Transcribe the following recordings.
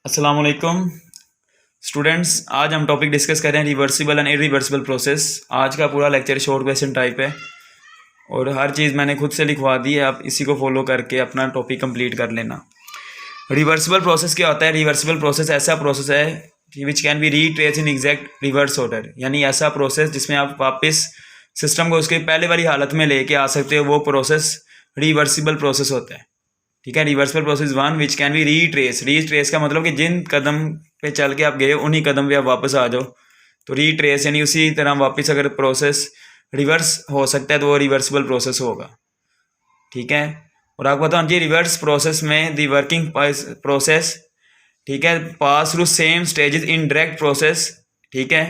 अस्सलाम वालेकुम स्टूडेंट्स। आज हम टॉपिक डिस्कस कर रहे हैं रिवर्सिबल एंड इरिवर्सिबल प्रोसेस। आज का पूरा लेक्चर शॉर्ट क्वेश्चन टाइप है और हर चीज़ मैंने खुद से लिखवा दी है। आप इसी को फॉलो करके अपना टॉपिक कंप्लीट कर लेना। रिवर्सिबल प्रोसेस क्या होता है? रिवर्सिबल प्रोसेस ऐसा प्रोसेस है which can be retrace in exact reverse order, यानी ऐसा प्रोसेस जिसमें आप वापस सिस्टम को उसके पहले वाली हालत में लेके आ सकते हो, वो प्रोसेस रिवर्सिबल प्रोसेस होता है। ठीक है। Reversible process one which can be retrace. Retrace का मतलब कि जिन कदम पे चल के आप गए उन्हीं कदम पे आप वापस आ जाओ, तो रीट्रेस यानी उसी तरह वापस अगर प्रोसेस रिवर्स हो सकता है तो वो रिवर्सिबल प्रोसेस होगा। ठीक है। और आपको पता होना चाहिए रिवर्स प्रोसेस में दी वर्किंग प्रोसेस, ठीक है, pass through same stages in direct process. ठीक है,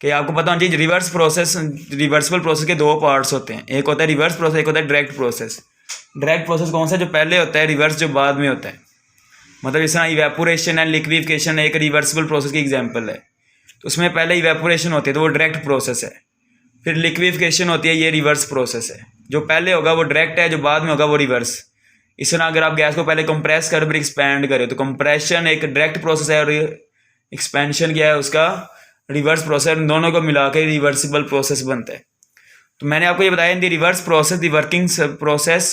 कि आपको पता होना चाहिए रिवर्स प्रोसेस, रिवर्सिबल प्रोसेस के दो पार्ट्स होते हैं, एक होता है रिवर्स प्रोसेस, एक होता है डायरेक्ट प्रोसेस। डायरेक्ट प्रोसेस कौन सा? जो पहले होता है, रिवर्स जो बाद में होता है। मतलब इस तरह इवेपोरेशन एंड लिक्विफिकेशन एक रिवर्सिबल प्रोसेस की एग्जांपल है। तो उसमें पहले इवेपोरेशन होती है तो वो डायरेक्ट प्रोसेस है, फिर लिक्विफिकेशन होती है, ये रिवर्स प्रोसेस है। जो पहले होगा वो डायरेक्ट है, जो बाद में होगा वो रिवर्स। इस तरह अगर आप गैस को पहले कंप्रेस कर फिर एक्सपैंड करें तो कंप्रेशन एक डायरेक्ट प्रोसेस है और एक्सपेंशन क्या है उसका रिवर्स प्रोसेस। दोनों को मिला के रिवर्सिबल प्रोसेस बनता है। तो मैंने आपको ये बताया in the reverse process the working process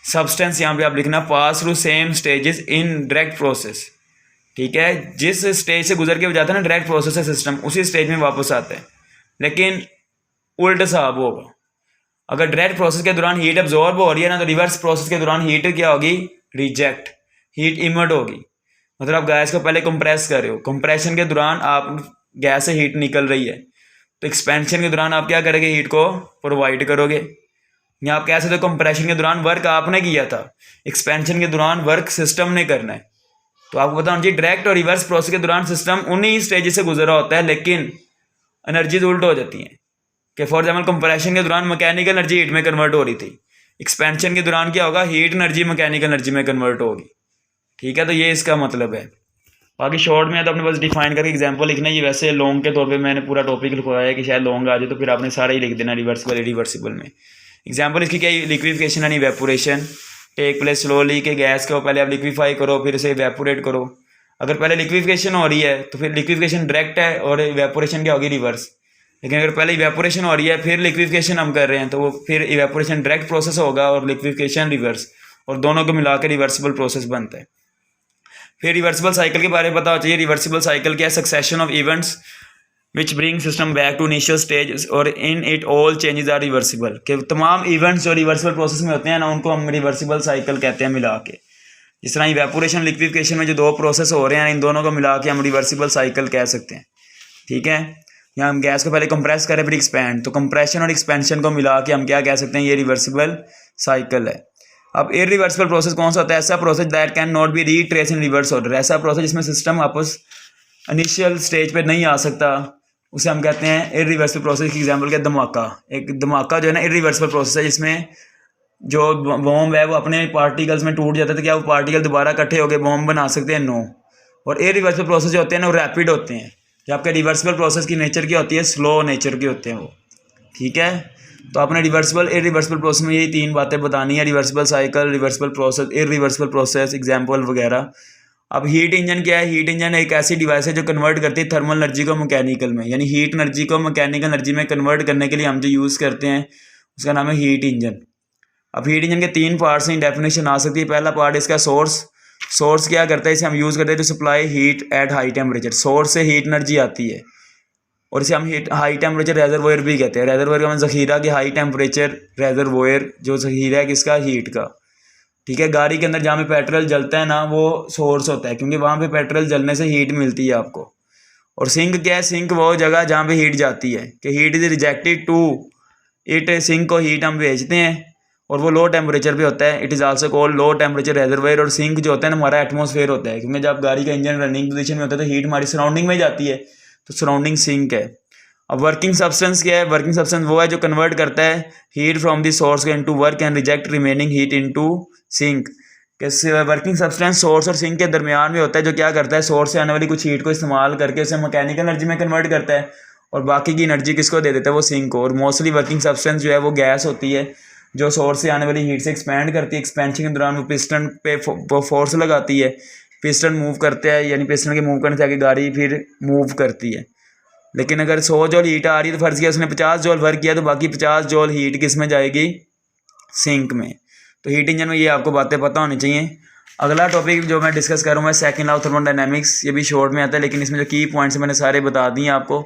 substance, यहाँ पे आप लिखना pass through same stages in direct process. ठीक है, जिस स्टेज से गुजर के जाता है ना डायरेक्ट प्रोसेस है सिस्टम, उसी स्टेज में वापस आता है। लेकिन उल्ट साहब होगा, अगर डायरेक्ट प्रोसेस के दौरान हीट एब्जॉर्ब हो रही है ना तो रिवर्स प्रोसेस के दौरान हीट क्या होगी? रिजेक्ट, हीट इमर्ट होगी। मतलब आप गैस को पहले कंप्रेस कर रहे हो, कंप्रेशन के दौरान आप गैस से हीट निकल रही है, तो एक्सपेंशन के दौरान आप क्या करोगे? हीट को प्रोवाइड करोगे। या आप कह सकते हो कंप्रेशन के दौरान वर्क आपने किया था, एक्सपेंशन के दौरान वर्क सिस्टम ने करना है। तो आपको पता होना चाहिए डायरेक्ट और रिवर्स प्रोसेस के दौरान सिस्टम उन्हीं स्टेज से गुजरा होता है, लेकिन एनर्जीज उल्ट हो जाती हैं। कि फॉर एग्जाम्पल कंप्रेशन के दौरान मैकेनिकल एनर्जी हीट में कन्वर्ट हो रही थी, एक्सपेंशन के दौरान क्या होगा? हीट एनर्जी मैकेनिकल एनर्जी में कन्वर्ट होगी। ठीक है, तो ये इसका मतलब है। बाकी शॉर्ट में है तो अपने पास डिफाइन करके एग्जांपल लिखना है। ये वैसे लॉन्ग के तौर पे मैंने पूरा टॉपिक लिखवाया है कि शायद लॉन्ग आ जाए, तो फिर आपने सारा ही लिख देना रिवर्सिबल रिवर्सिबल में। एग्जांपल इसकी क्या है? Liquification and evaporation take place slowly, के गैस को पहले आप लिक्विफाई करो फिर उसे इवेपोरेट करो। अगर पहले लिक्विफिकेशन हो रही है तो फिर लिक्विफिकेशन डायरेक्ट है और इवेपोरेशन क्या होगी? रिवर्स। लेकिन अगर पहले इवेपोरेशन हो रही है फिर लिक्विफिकेशन हम कर रहे हैं तो वो फिर इवेपोरेशन डायरेक्ट प्रोसेस होगा और लिक्विफिकेशन रिवर्स, और दोनों को मिलाकर रिवर्सिबल प्रोसेस बनता है। फिर रिवर्सिबल साइकिल के बारे में पता होना चाहिए। रिवर्सिबल साइकिल क्या है? Succession of events which bring system back to initial stage और in it all changes are reversible. के तमाम इवेंट्स जो रिवर्सिबल प्रोसेस में होते हैं ना उनको हम रिवर्सिबल साइकिल कहते हैं मिला के। जिस तरह इवेपोरेशन लिक्विफिकेशन में जो दो प्रोसेस हो रहे हैं इन दोनों को मिला के हम रिवर्सिबल साइकिल कह सकते हैं। ठीक है, यहाँ हम गैस को पहले कंप्रेस करें फिर एक्सपैंड, तो कंप्रेशन और एक्सपेंशन को मिला के हम क्या कह सकते हैं? ये रिवर्सिबल साइकिल है। अब इरिवर्सिबल प्रोसेस कौन सा होता है? ऐसा process that can not be retrace in reverse order. ऐसा प्रोसेस जिसमें सिस्टम वापस इनिशियल स्टेज पे नहीं आ सकता, उसे हम कहते हैं इरिवर्सिबल प्रोसेस। की एग्जांपल क्या? धमाका। एक धमाका जो है ना इरिवर्सिबल प्रोसेस है, जिसमें जो बॉम्ब है वो अपने पार्टिकल्स में टूट जाता है, तो क्या वो पार्टिकल दोबारा इकट्ठे होकर बॉम्ब बना सकते हैं? नो। और इरिवर्सिबल प्रोसेस जो होते हैं ना वो रैपिड होते हैं। जो आपके रिवर्सिबल प्रोसेस की नेचर क्या होती है? स्लो नेचर की होते हैं वो। ठीक है, तो आपने रिवर्सिबल इरिवर्सिबल प्रोसेस में यही तीन बातें बतानी है: reversible cycle, reversible process, irreversible process, example वगैरह। अब हीट इंजन क्या है? हीट इंजन एक ऐसी डिवाइस है जो कन्वर्ट करती है थर्मल एनर्जी को मैकेनिकल में, यानी हीट एनर्जी को मैकेनिकल एनर्जी में कन्वर्ट करने के लिए हम जो यूज़ करते हैं उसका नाम है हीट इंजन। अब हीट इंजन के तीन पार्ट्स में डेफिनेशन आ सकती है। पहला पार्ट इसका सोर्स। सोर्स क्या करता है? इसे हम यूज़ करते हैं to supply heat at high temperature. Source से हीट एनर्जी आती है और इसे हम हीट हाई टेम्परेचर रेजरवोयर भी कहते हैं। रेजरवोयर का मतलब ज़ख़ीरा, कि हाई टेम्परेचर रेजरवोयर जो ज़ख़ीरा है किसका? हीट का। ठीक है, गाड़ी के अंदर जहाँ पे पेट्रोल जलता है ना वो सोर्स होता है, क्योंकि वहाँ पे पेट्रोल जलने से हीट मिलती है आपको। और सिंक क्या है? सिंक वो जगह जहाँ पे हीट जाती है, कि heat is rejected to it. Sink को हीट हम भेजते हैं और वो लो टेम्परेचर पे होता है। It is also called low temperature reservoir. और सिंक जो होता है ना हमारा एटमॉस्फेयर होता है, क्योंकि जब गाड़ी का इंजन रनिंग पोजीशन में होता है तो हीट हमारी सराउंडिंग में जाती है, तो सराउंडिंग सिंक है। अब वर्किंग सब्सटेंस क्या है? वर्किंग सब्सटेंस वो है जो कन्वर्ट करता है heat from the source into work and reject remaining heat into sink. कैसे? वर्किंग सब्सटेंस सोर्स और सिंक के दरमियान में होता है, जो क्या करता है? सोर्स से आने वाली कुछ हीट को इस्तेमाल करके उसे मैकेनिकल एनर्जी में कन्वर्ट करता है और बाकी की एनर्जी किसको दे देता है? वो सिंक को। और मोस्टली वर्किंग सब्सटेंस जो है वो गैस होती है जो सोर्स से आने वाली हीट से एक्सपैंड करती है। एक्सपेंशन के दौरान वो पिस्टन पे वो फोर्स लगाती है पिस्टन मूव करते हैं, यानी पिस्टन के मूव करने से आगे गाड़ी फिर मूव करती है। लेकिन अगर 100 जॉल हीट आ रही है तो फर्ज किया उसने 50 जॉल वर्क किया, तो बाकी 50 जॉल हीट किस में जाएगी, सिंक में। तो हीट इंजन में ये आपको बातें पता होनी चाहिए। अगला टॉपिक जो मैं डिस्कस कर रहा हूँ, सेकंड लॉ ऑफ थर्मोडायनामिक्स। ये भी शॉर्ट में आता है, लेकिन इसमें जो की पॉइंट्स मैंने सारे बता दिए आपको।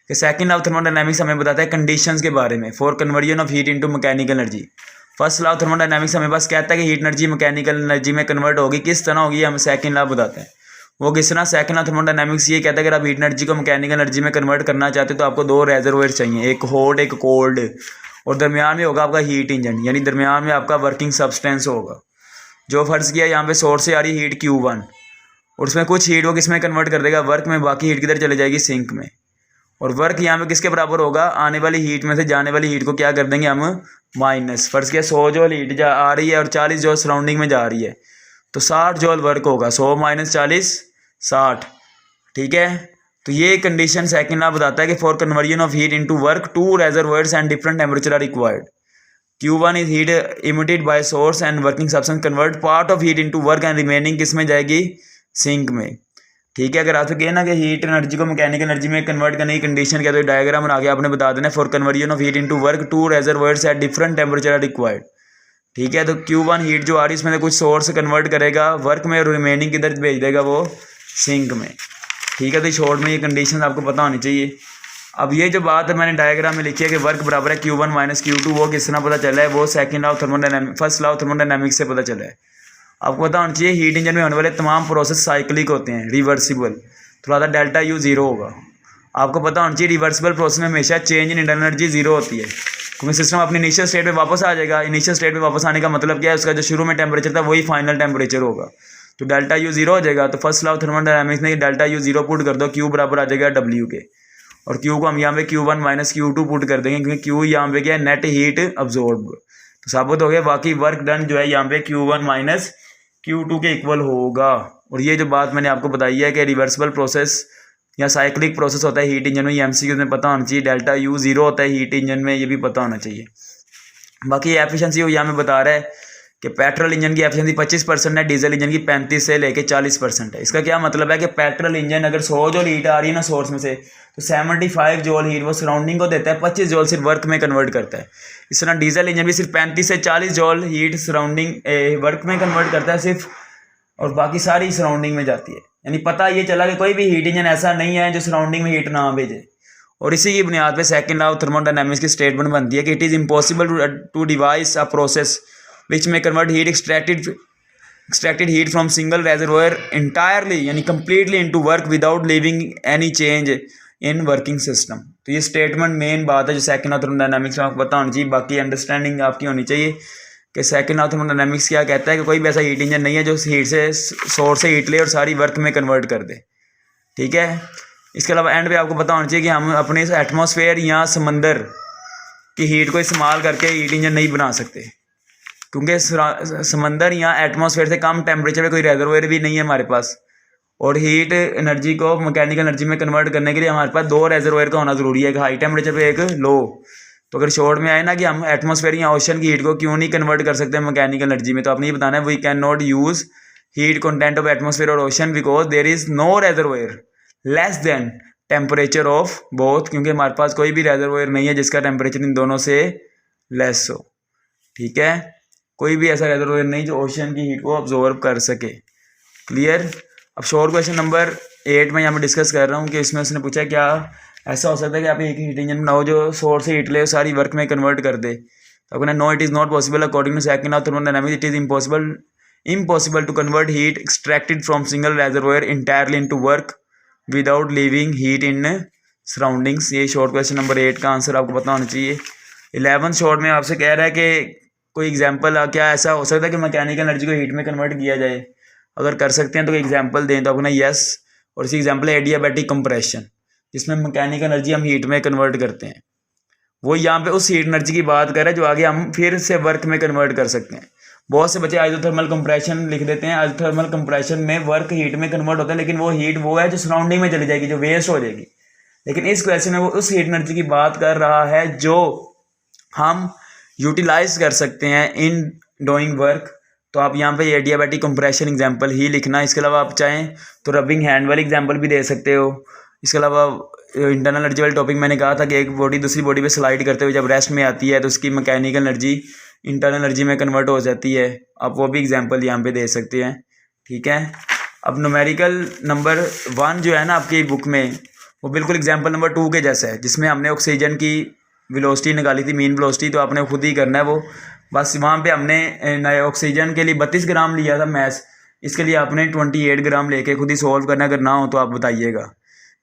कि सेकंड लॉ ऑफ थर्मोडायनामिक्स हमें बताता है कंडीशंस के बारे में for conversion of heat into mechanical energy. First law of thermodynamics हमें बस कहता है कि हीट एनर्जी मैकेनिकल एनर्जी में कन्वर्ट होगी, किस तरह होगी हम सेकंड लॉ बताते हैं। वो किस तरह, सेकंड लॉ ऑफ थर्मोडायनामिक्स ये कहता है अगर आप हीट एनर्जी को मैकेनिकल एनर्जी में कन्वर्ट करना चाहते हो तो आपको 2 रेजर्वोयर चाहिए, एक हॉट एक कोल्ड, और दरमियान में होगा आपका हीट इंजन, यानी दरमियान में आपका वर्किंग सब्सटेंस होगा। जो फर्ज किया यहाँ पे सोर्स से आ रही हीट Q1, और उसमें कुछ हीट वो किस में कन्वर्ट कर देगा, वर्क में, बाकी हीट किधर चले जाएगी, सिंक में। और वर्क यहाँ पे किसके बराबर होगा, आने वाली हीट में से जाने वाली हीट को क्या कर देंगे हम, माइनस। फर्ज किया 100 जॉल हीट आ रही है और 40 जॉल सराउंडिंग में जा रही है, तो 60 जॉल वर्क होगा, 100 माइनस 40 60, ठीक है। तो ये कंडीशन सेकंड लॉ बताता है कि for conversion of heat into work 2 reservoirs and different temperature are required. Q1 is heat emitted by source and working substance convert part of heat into work and remaining किस में जाएगी, sink में, ठीक है। अगर आपसे कहे ना कि हीट एनर्जी को मैकेनिकल एनर्जी में कन्वर्ट करने की कंडीशन क्या, तो डायग्राम बना के आपने बता देना for conversion of heat into work 2 reservoirs at different temperature are required, ठीक है। तो Q1 हीट जो आ रही है इसमें से कुछ सोर्स कन्वर्ट करेगा वर्क में और रिमेनिंग किधर भेज देगा, वो सिंक में, ठीक है। तो शॉर्ट में ये कंडीशन आपको पता होनी चाहिए। अब ये जो बात है मैंने डायग्राम में लिखी है कि वर्क बराबर है Q1 माइनस Q2, वो किस तरह पता चला है, वो second law of thermodynamics, first law of thermodynamics से पता चला है। आपको पता होना चाहिए हीट इंजन में होने वाले तमाम प्रोसेस साइक्लिक होते हैं, रिवर्सिबल, थोड़ा सा डेल्टा यू जीरो होगा। आपको पता होना चाहिए रिवर्सिबल प्रोसेस में हमेशा change in internal energy zero होती है, क्योंकि सिस्टम अपनी इनिशियल स्टेट में वापस आ जाएगा। इनिशियल स्टेट में वापस आने का मतलब क्या है, उसका जो शुरू में टेम्परेचर था वही फाइनल टेम्परेचर होगा, तो डेल्टा यू जीरो हो जाएगा। तो फर्स्ट लॉ ऑफ थर्मोडायनामिक्स में डेल्टा यू जीरो पुट कर दो, क्यू बराबर आ जाएगा डब्ल्यू के, और Q को हम यहाँ पे Q1 माइनस Q2 पुट कर देंगे, क्योंकि Q यहाँ पे क्या है, नेट हीट अब्जॉर्ब, तो साबित हो गया। बाकी वर्क डन जो है यहाँ पे Q1 माइनस Q2 के इक्वल होगा। और ये जो बात मैंने आपको बताई है कि रिवर्सिबल प्रोसेस या साइक्लिक प्रोसेस होता है हीट इंजन में, ये MCQ में पता होना चाहिए। डेल्टा यू जीरो होता है हीट इंजन में, ये भी पता होना चाहिए। बाकी एफिशिएंसी वो यहाँ में बता रहा है कि पेट्रोल इंजन की एफिशिएंसी 25% है, डीजल इंजन की 35 से लेके 40% है। इसका क्या मतलब है कि पेट्रोल इंजन अगर 100 जॉल हीट आ रही है ना सोर्स में से, तो 75 जॉल हीट वो सराउंडिंग को देता है, 25 जॉल सिर्फ वर्क में कन्वर्ट करता है। इस तरह डीजल इंजन भी सिर्फ 35 से 40 जॉल हीट सराउंडिंग वर्क में कन्वर्ट करता है सिर्फ, और बाकी सारी सराउंडिंग में जाती है। यानी पता ये चला कि कोई भी हीट इंजन ऐसा नहीं है जो सराउंडिंग में हीट ना भेजे। और इसी की बुनियाद पे सेकंड लॉ ऑफ थर्मोडायनामिक्स की स्टेटमेंट बनती है कि it is impossible to devise a process which may convert heat extracted heat from single reservoir entirely यानी completely into work without leaving any change in working system। तो ये statement main बात है जो सेकंड लॉ ऑफ थर्मोडायनामिक्स में आपको पता होनी चाहिए। बाकी अंडरस्टैंडिंग आपकी होनी चाहिए कि सेकंड लॉ ऑफ थर्मोडायनामिक्स क्या कहता है कि कोई भी ऐसा हीट इंजन नहीं है जो हीट से सोर्स से हीट ले और सारी वर्क में कन्वर्ट कर दे, ठीक है। इसके अलावा एंड पे आपको पता होना चाहिए कि हम अपने एटमॉस्फेयर या समंदर की हीट को इस्तेमाल करके हीट इंजन नहीं बना सकते, क्योंकि समंदर या एटमॉस्फेयर से कम टेम्परेचर पे कोई रेजर्वोयर भी नहीं है हमारे पास। और हीट एनर्जी को मैकेनिकल एनर्जी में कन्वर्ट करने के लिए हमारे पास 2 रेजर्वोयर का होना ज़रूरी है, एक हाई टेम्परेचर पे एक लो। तो अगर शॉर्ट में आए ना कि हम एटमॉस्फेयर या ओशन की हीट को क्यों नहीं कन्वर्ट कर सकते मैकेनिकल एनर्जी में, तो आपने ये बताना है we can not use heat content of atmosphere और ocean because there is no reservoir less than temperature of both, क्योंकि हमारे पास कोई भी रेजर्वोयर नहीं है जिसका टेम्परेचर इन दोनों से लेस हो, ठीक है। कोई भी ऐसा रेजर्वोयर नहीं जो ओशन की हीट को अब्जॉर्ब कर सके। क्लियर। अब शॉर्ट क्वेश्चन नंबर 8 में यहाँ मैं डिस्कस कर रहा हूँ कि इसमें उसने पूछा क्या ऐसा हो सकता है कि आप एक हीट इंजन बनाओ जो सोर्स से हीट ले सारी वर्क में कन्वर्ट कर दे। तो आपको no it is not possible according to second law of thermodynamics it is impossible to convert heat extracted from single reservoir entirely into work without leaving heat in surroundings. ये short question number 8 का answer आपको पता होना चाहिए। 11th short में आपसे कह रहा है कि कोई एग्जाम्पल क्या ऐसा हो सकता है कि मैकेनिकल एनर्जी को हीट में कन्वर्ट किया जाए, अगर कर सकते हैं तो एग्जाम्पल दें। तो आपको ना यस, और इसी एग्जाम्पल है एडियाबैटिक कंप्रेशन, जिसमें मैकेनिकल एनर्जी हम हीट में कन्वर्ट करते हैं। वो यहाँ पे उस हीट एनर्जी की बात कर रहे हैं जो आगे हम फिर से वर्क में कन्वर्ट कर सकते हैं। बहुत से बच्चे आइसोथर्मल कंप्रेशन लिख देते हैं। आइसोथर्मल कंप्रेशन में वर्क हीट में कन्वर्ट होता है, लेकिन वो हीट वो है जो सराउंडिंग में चली जाएगी, जो वेस्ट हो जाएगी। लेकिन इस क्वेश्चन में वो उस हीट एनर्जी की बात कर रहा है जो हम यूटिलाइज कर सकते हैं इन डूइंग वर्क। तो आप यहाँ पे एडियाबैटिक कंप्रेशन एग्जांपल ही लिखना। इसके अलावा आप चाहें तो रबिंग हैंड वाली एग्जांपल भी दे सकते हो। इसके अलावा इंटरनल एनर्जी वाले टॉपिक मैंने कहा था कि एक बॉडी दूसरी बॉडी पे स्लाइड करते हुए जब रेस्ट में आती है तो उसकी मैकेनिकल एनर्जी इंटरनल एनर्जी में कन्वर्ट हो जाती है। आप वो भी एग्जांपल यहाँ पे दे सकते हैं, ठीक है। अब न्यूमेरिकल नंबर 1 जो है ना आपकी बुक में, वो बिल्कुल एग्जांपल नंबर 2 के जैसा है, जिसमें हमने ऑक्सीजन की वेलोसिटी निकाली थी, मीन वेलोसिटी, तो आपने खुद ही करना है वो। बस वहाँ पे हमने नए ऑक्सीजन के लिए 32 ग्राम लिया था मैथ्स, इसके लिए आपने 28 ग्राम लेके खुद ही सॉल्व करना। अगर ना हो तो आप बताइएगा।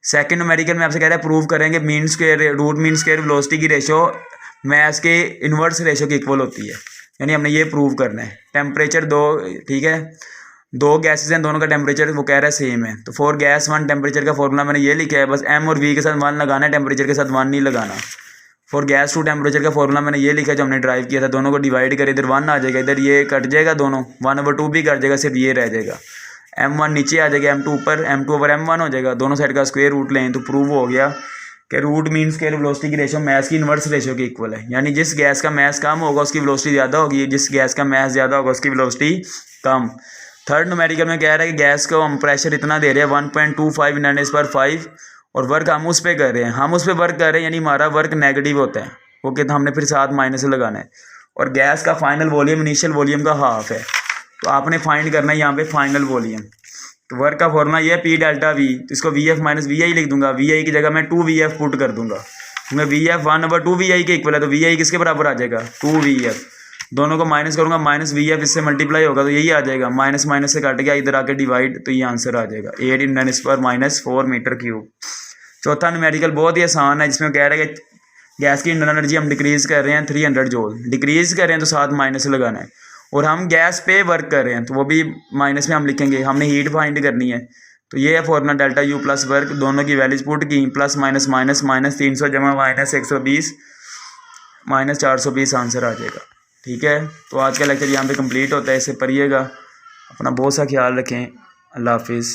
सेकंड न्यूमेरिकल में आपसे कह रहा है प्रूव करेंगे mean square root mean square velocity की रेशो मैथ्स के इन्वर्स रेशो के इक्वल होती है, यानी हमने ये प्रूव करना है। टेम्परेचर 2, ठीक है, 2 गैसेस हैं, दोनों का टेम्परेचर वो कह रहा है सेम है। तो फॉर गैस 1 टेम्परेचर का फॉर्मूला मैंने ये लिखा है, बस एम और वी के साथ 1 लगाना है, टेम्परेचर के साथ 1 नहीं लगाना। फॉर गैस 2 टेम्परेचर का फॉर्मूला मैंने ये लिखा है जो हमने ड्राइव किया था, दोनों को डिवाइड करें, इधर 1 आ जाएगा, इधर ये कट जाएगा, दोनों 1/2 भी कट जाएगा, सिर्फ ये रह जाएगा। m1 नीचे आ जाएगा, m2 ऊपर, m2 ओवर m1 हो जाएगा, दोनों साइड का स्क्वायर रूट लें तो प्रूव हो गया कि रूट मीन स्क्वायर वेलोसिटी की रेशो मैथ की इन्वर्स रेशो के इक्वल है। यानी जिस गैस का मैथ कम होगा उसकी वेलोसिटी ज़्यादा होगी, जिस गैस का मैथ ज़्यादा होगा उसकी वेलोसिटी कम। थर्ड न्यूमेरिकल में कह रहा है कि गैस को हम प्रेशर इतना दे रहे हैं 1.25 × 10⁵ और वर्क हम उस पर कर रहे हैं, हम उस पर वर्क कर रहे हैं, यानी हमारा वर्क नेगेटिव होता है, ओके। तो हमने फिर साथ माइनस लगाना है। और गैस का फाइनल वॉल्यूम इनिशियल वॉल्यूम का हाफ है, तो आपने फाइंड करना है यहाँ पे फाइनल वॉल्यूम। तो वर्क का फॉर्मूला ये है P डेल्टा V, तो इसको VF माइनस VI लिख दूंगा, VI की जगह मैं 2VF पुट कर दूंगा, क्योंकि VF 1/2 VI के इक्वल है, तो VI किसके बराबर आ जाएगा 2VF। दोनों को माइनस करूंगा, माइनस VF इससे मल्टीप्लाई होगा तो यही आ जाएगा, माइनस माइनस से काट गया, इधर आके डिवाइड, तो ये आंसर आ जाएगा 8 × 10⁻⁴ मीटर क्यूब। चौथा न्यूमेरिकल बहुत ही आसान है, जिसमें कह रहा है कि गैस की इंटरनल एनर्जी हम डिक्रीज़ कर रहे हैं 300 जूल, डिक्रीज़ कर रहे हैं तो साथ माइनस लगाना है, और हम गैस पे वर्क कर रहे हैं तो वो भी माइनस में हम लिखेंगे। हमने हीट फाइंड करनी है, तो ये है formula delta U plus work, दोनों की वैल्यूज पुट की, प्लस माइनस माइनस, -300 जमा -120 -420 आंसर आ जाएगा, ठीक है। तो आज का लेक्चर यहाँ पे कंप्लीट होता है, इसे पढ़िएगा, अपना बहुत सा ख्याल रखें, अल्लाह हाफिज़।